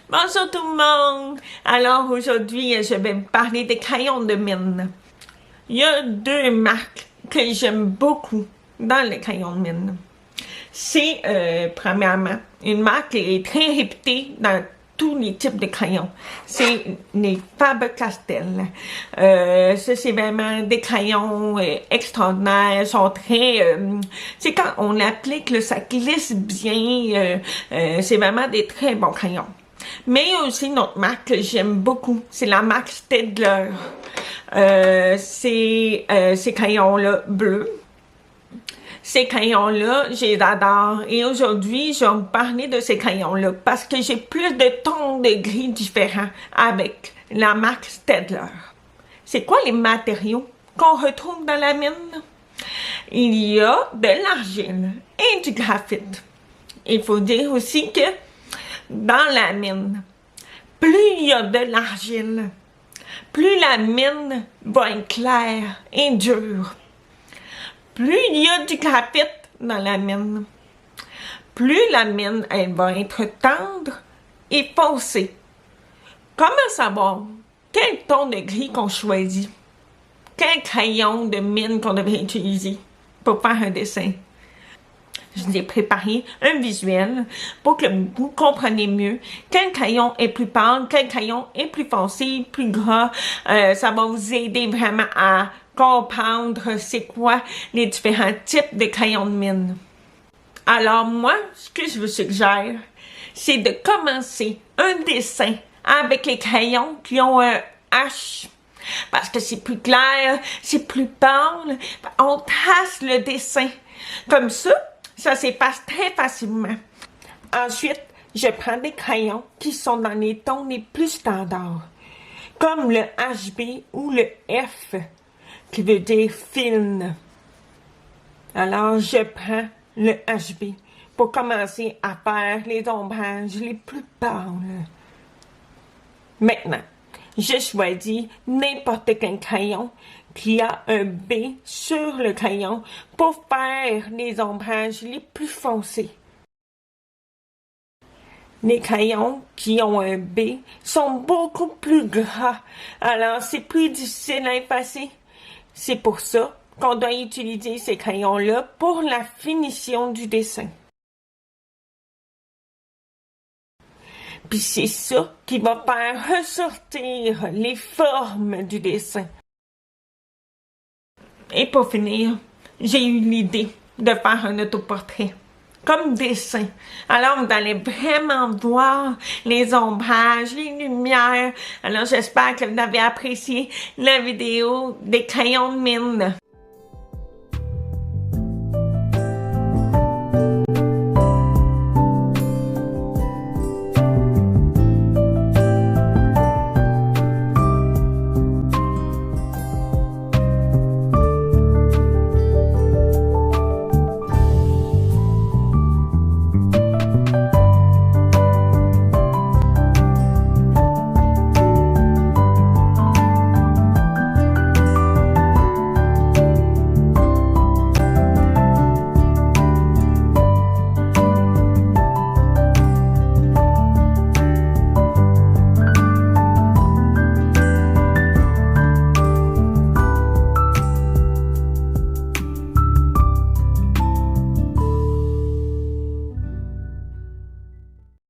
Bonjour tout le monde! Alors aujourd'hui, je vais vous parler des crayons de mine. Il y a deux marques que j'aime beaucoup dans les crayons de mine. C'est, premièrement, une marque qui est très réputée dans tous les types de crayons. C'est les Faber-Castell. Ça, c'est vraiment des crayons extraordinaires. Ils sont très... c'est quand on l'applique, là, ça glisse bien. C'est vraiment des très bons crayons. Mais il y a aussi une autre marque que j'aime beaucoup. C'est la marque Staedtler. Ces crayons-là bleus. Ces crayons-là, je les adore. Et aujourd'hui, je vais vous parler de ces crayons-là parce que j'ai plus de tons de gris différents avec la marque Staedtler. C'est quoi les matériaux qu'on retrouve dans la mine? Il y a de l'argile et du graphite. Il faut dire aussi que dans la mine, plus il y a de l'argile, plus la mine va être claire et dure. Plus il y a du graphite dans la mine, plus la mine elle va être tendre et foncée. Comment savoir quel ton de gris qu'on choisit? Quel crayon de mine qu'on devrait utiliser pour faire un dessin? Je vous ai préparé un visuel pour que vous compreniez mieux quel crayon est plus pâle, quel crayon est plus foncé, plus gras. Ça va vous aider vraiment à comprendre c'est quoi les différents types de crayons de mine. Alors moi, ce que je vous suggère, c'est de commencer un dessin avec les crayons qui ont un H. Parce que c'est plus clair, c'est plus pâle. On trace le dessin. Comme ça s'efface très facilement. Ensuite, je prends des crayons qui sont dans les tons les plus standards, comme le HB ou le F, qui veut dire fine. Alors, je prends le HB pour commencer à faire les ombrages les plus pâles. Maintenant, je choisis n'importe quel crayon qui a un B sur le crayon pour faire les ombrages les plus foncés. Les crayons qui ont un B sont beaucoup plus gras, alors c'est plus difficile à effacer. C'est pour ça qu'on doit utiliser ces crayons-là pour la finition du dessin. Puis c'est ça qui va faire ressortir les formes du dessin. Et pour finir, j'ai eu l'idée de faire un autoportrait comme dessin. Alors, vous allez vraiment voir les ombrages, les lumières. Alors, j'espère que vous avez apprécié la vidéo des crayons de mine.